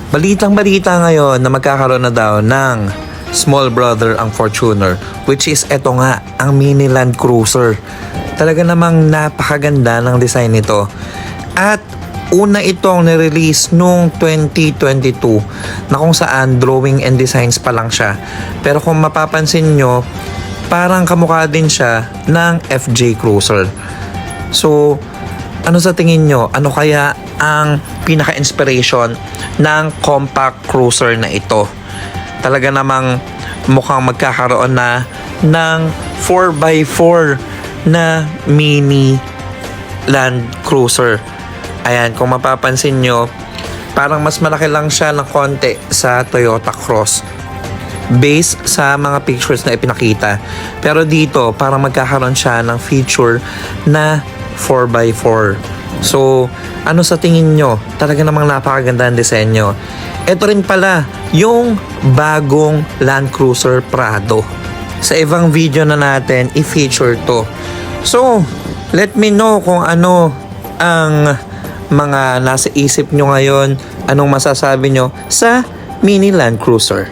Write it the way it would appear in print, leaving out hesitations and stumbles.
Balitang-balita ngayon na magkakaroon na daw ng small brother ang Fortuner, which is eto nga, ang mini Land Cruiser. Talaga namang napakaganda ng design nito. At una itong nirelease noong 2022 na kung saan drawing and designs pa lang siya. Pero kung mapapansin nyo, parang kamukha din siya ng FJ Cruiser. So, ano sa tingin nyo? Ano kaya ang pinaka-inspiration ng compact cruiser na ito? Talaga namang mukhang magkakaroon na ng 4x4 na mini Land Cruiser. Ayan, kung mapapansin nyo, parang mas malaki lang siya ng konti sa Toyota Cross based sa mga pictures na ipinakita. Pero dito, parang magkakaroon siya ng feature na 4x4. So, ano sa tingin nyo? Talaga namang napakaganda ang disenyo. Ito rin pala, yung bagong Land Cruiser Prado. Sa ibang video na natin, i-feature to. So, let me know kung ano ang mga nasa isip nyo ngayon. Anong masasabi nyo sa mini Land Cruiser.